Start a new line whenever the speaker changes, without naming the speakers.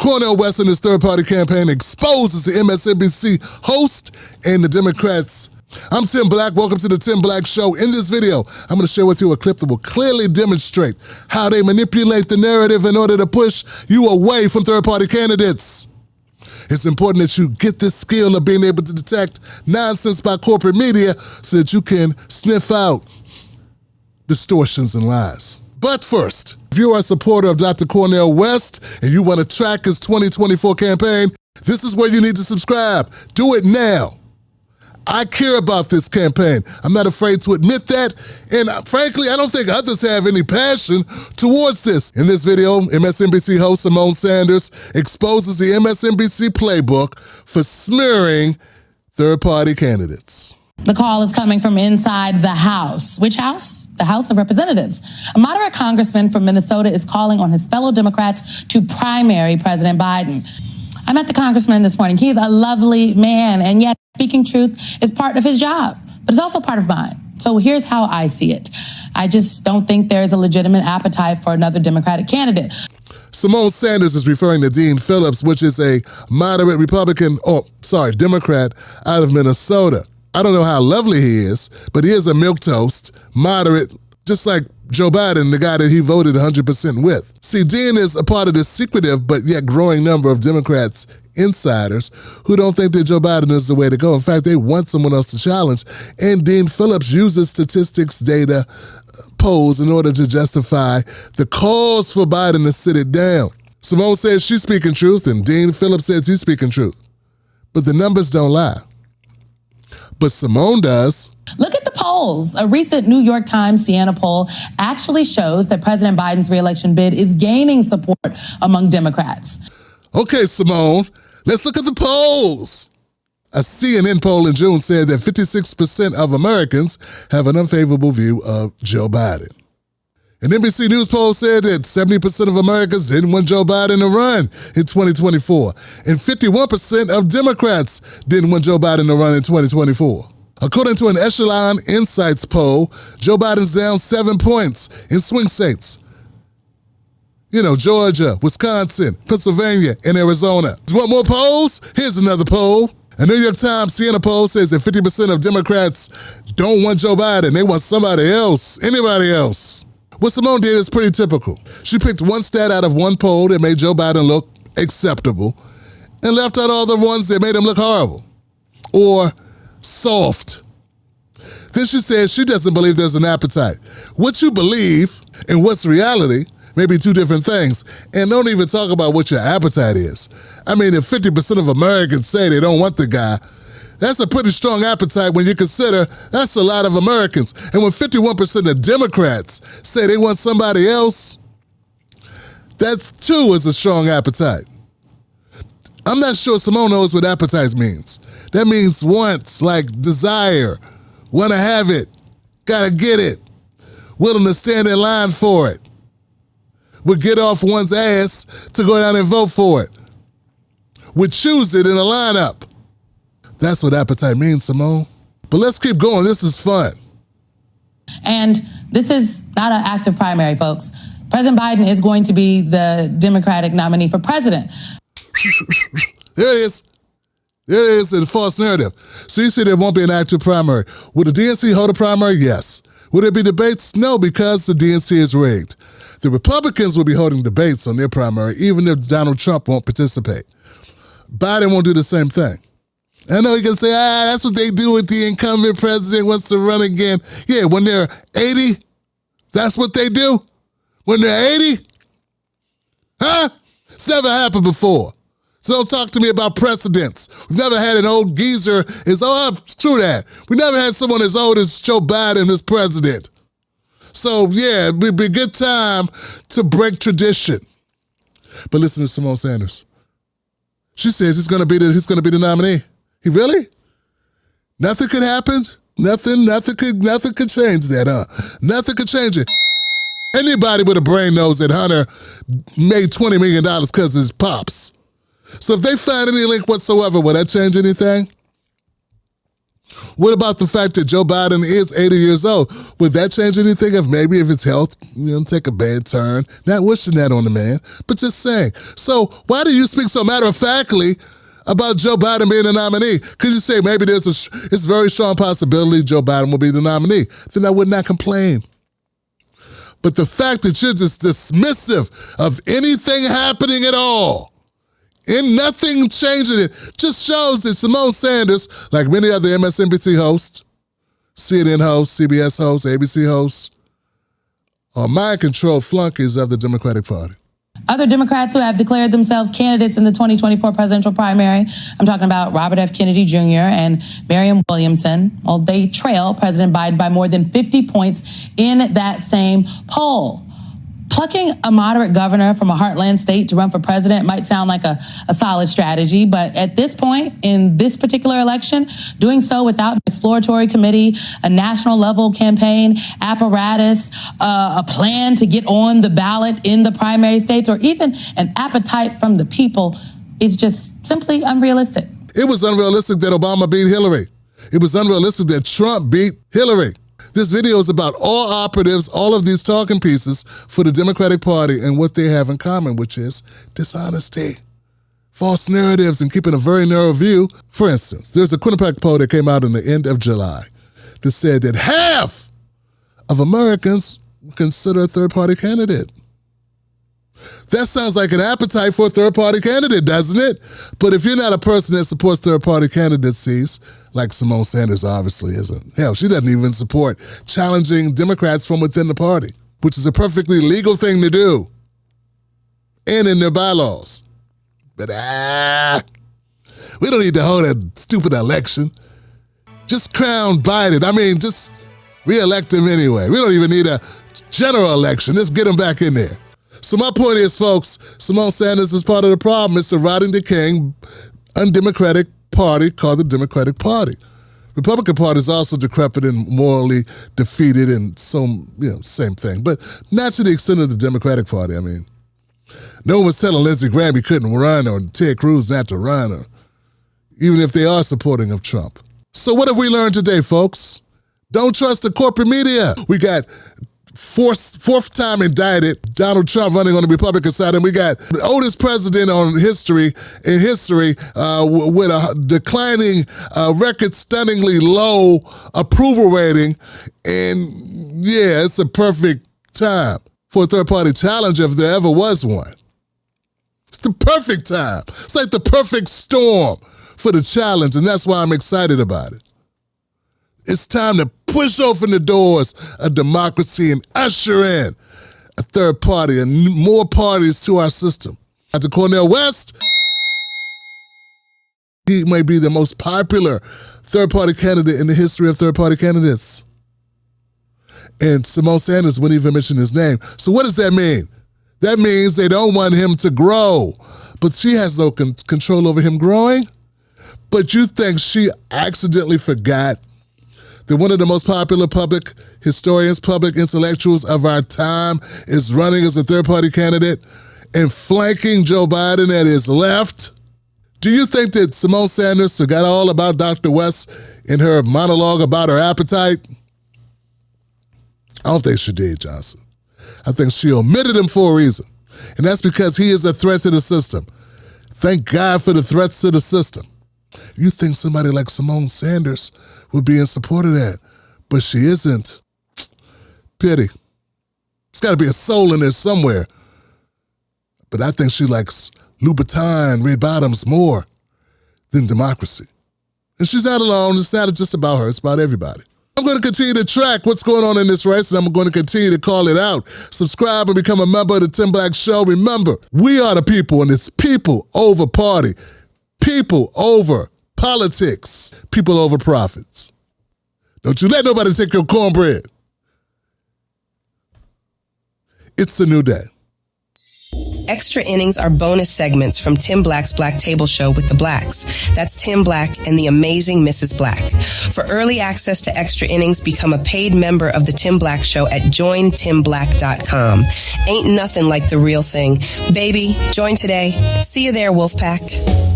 Cornel West and his third-party campaign exposes the MSNBC host and the Democrats. I'm Tim Black. Welcome to the Tim Black Show. In this video, I'm going to share with you a clip that will clearly demonstrate how they manipulate the narrative in order to push you away from third-party candidates. It's important that you get this skill of being able to detect nonsense by corporate media so that you can sniff out distortions and lies. But first, if you are a supporter of Dr. Cornel West and you want to track his 2024 campaign, this is where you need to subscribe. Do it now. I care about this campaign. I'm not afraid to admit that. And frankly, I don't think others have any passion towards this. In this video, MSNBC host SYMONE Sanders exposes the MSNBC playbook for smearing third-party candidates.
The call is coming from inside the House. Which House? The House of Representatives. A moderate congressman from Minnesota is calling on his fellow Democrats to primary President Biden. I met the congressman this morning. He is a lovely man, and yet speaking truth is part of his job, but it's also part of mine. So here's how I see it. I just don't think there is a legitimate appetite for another Democratic candidate.
SYMONE Sanders is referring to Dean Phillips, which is a moderate Democrat out of Minnesota. I don't know how lovely he is, but he is a milquetoast, moderate, just like Joe Biden, the guy that he voted 100% with. See, Dean is a part of this secretive but yet growing number of Democrats insiders who don't think that Joe Biden is the way to go. In fact, they want someone else to challenge. And Dean Phillips uses statistics, data, polls in order to justify the cause for Biden to sit it down. SYMONE says she's speaking truth, and Dean Phillips says he's speaking truth. But the numbers don't lie. But SYMONE does.
Look at the polls. A recent New York Times Siena poll actually shows that President Biden's reelection bid is gaining support among Democrats.
Okay, SYMONE, let's look at the polls. A CNN poll in June said that 56% of Americans have an unfavorable view of Joe Biden. An NBC News poll said that 70% of Americans didn't want Joe Biden to run in 2024, and 51% of Democrats didn't want Joe Biden to run in 2024. According to an Echelon Insights poll, Joe Biden's down 7 points in swing states. You know, Georgia, Wisconsin, Pennsylvania, and Arizona. Want more polls? Here's another poll. A New York Times Siena poll says that 50% of Democrats don't want Joe Biden. They want somebody else, anybody else. What SYMONE did is pretty typical. She picked one stat out of one poll that made Joe Biden look acceptable and left out all the ones that made him look horrible or soft. Then she says she doesn't believe there's an appetite. What you believe and what's reality may be two different things. And don't even talk about what your appetite is. I mean, if 50% of Americans say they don't want the guy, that's a pretty strong appetite when you consider that's a lot of Americans. And when 51% of Democrats say they want somebody else, that too is a strong appetite. I'm not sure SYMONE knows what appetite means. That means wants, like desire, want to have it, gotta get it, willing to stand in line for it, would get off one's ass to go down and vote for it, would choose it in a lineup. That's what appetite means, SYMONE. But let's keep going. This is fun.
And this is not an active primary, folks. President Biden is going to be the Democratic nominee for president.
There it is. There it is, a false narrative. So you see there won't be an active primary. Will the DNC hold a primary? Yes. Will there be debates? No, because the DNC is rigged. The Republicans will be holding debates on their primary, even if Donald Trump won't participate. Biden won't do the same thing. I know you can say, that's what they do if the incumbent president wants to run again. Yeah, when they're 80, that's what they do? When they're 80? Huh? It's never happened before. So don't talk to me about precedents. We've never had an old geezer screw that. We never had someone as old as Joe Biden as president. So yeah, it'd be a good time to break tradition. But listen to SYMONE Sanders. She says he's gonna be the nominee. He really? Nothing could happen? Nothing could change that, huh? Nothing could change it. Anybody with a brain knows that Hunter made $20 million because of his pops. So if they find any link whatsoever, will that change anything? What about the fact that Joe Biden is 80 years old? Would that change anything if his health, take a bad turn? Not wishing that on the man, but just saying. So why do you speak so matter-of-factly about Joe Biden being the nominee? Because you say maybe it's a very strong possibility Joe Biden will be the nominee. Then I would not complain. But the fact that you're just dismissive of anything happening at all, and nothing changing it, just shows that Simone Sanders, like many other MSNBC hosts, CNN hosts, CBS hosts, ABC hosts, are mind-controlled flunkies of the Democratic Party.
Other Democrats who have declared themselves candidates in the 2024 presidential primary, I'm talking about Robert F. Kennedy Jr. and Marianne Williamson, well, they trail President Biden by more than 50 points in that same poll. Plucking a moderate governor from a heartland state to run for president might sound like a solid strategy, but at this point in this particular election, doing so without an exploratory committee, a national level campaign apparatus, a plan to get on the ballot in the primary states, or even an appetite from the people is just simply unrealistic.
It was unrealistic that Obama beat Hillary. It was unrealistic that Trump beat Hillary. This video is about all operatives, all of these talking pieces for the Democratic Party and what they have in common, which is dishonesty, false narratives, and keeping a very narrow view. For instance, there's a Quinnipiac poll that came out in the end of July that said that half of Americans consider a third-party candidate. That sounds like an appetite for a third-party candidate, doesn't it? But if you're not a person that supports third-party candidacies, like Simone Sanders obviously isn't. Hell, she doesn't even support challenging Democrats from within the party, which is a perfectly legal thing to do, and in their bylaws. But we don't need to hold a stupid election. Just crown Biden. Just re-elect him anyway. We don't even need a general election. Just get him back in there. So my point is, folks, Simone Sanders is part of the problem. It's a rotting, decaying, undemocratic party called the Democratic Party. Republican Party is also decrepit and morally defeated and same thing. But not to the extent of the Democratic Party. No one was telling Lindsey Graham he couldn't run or Ted Cruz not to run, or even if they are supporting of Trump. So what have we learned today, folks? Don't trust the corporate media. We got fourth time indicted Donald Trump running on the Republican side, and we got the oldest president in history with a declining, record-stunningly low approval rating. And yeah, it's a perfect time for a third-party challenger if there ever was one. It's the perfect time. It's like the perfect storm for the challenge, and that's why I'm excited about it. It's time to push open the doors of democracy and usher in a third party and more parties to our system. Dr. Cornel West, he may be the most popular third-party candidate in the history of third-party candidates. And Simone Sanders wouldn't even mention his name. So what does that mean? That means they don't want him to grow. But she has no control over him growing. But you think she accidentally forgot that one of the most popular public historians, public intellectuals of our time is running as a third-party candidate and flanking Joe Biden at his left? Do you think that Simone Sanders forgot all about Dr. West in her monologue about her appetite? I don't think she did, Johnson. I think she omitted him for a reason, and that's because he is a threat to the system. Thank God for the threats to the system. You think somebody like Simone Sanders would be in support of that, but she isn't. Pity. There's got to be a soul in there somewhere. But I think she likes Louboutin, red bottoms more than democracy. And she's not alone. It's not just about her. It's about everybody. I'm going to continue to track what's going on in this race, and I'm going to continue to call it out. Subscribe and become a member of the Tim Black Show. Remember, we are the people, and it's people over party. People over politics. People over profits. Don't you let nobody take your cornbread. It's a new day.
Extra innings are bonus segments from Tim Black's Black Table Show with the Blacks. That's Tim Black and the amazing Mrs. Black. For early access to extra innings, become a paid member of the Tim Black Show at jointimblack.com. Ain't nothing like the real thing. Baby, join today. See you there, Wolfpack.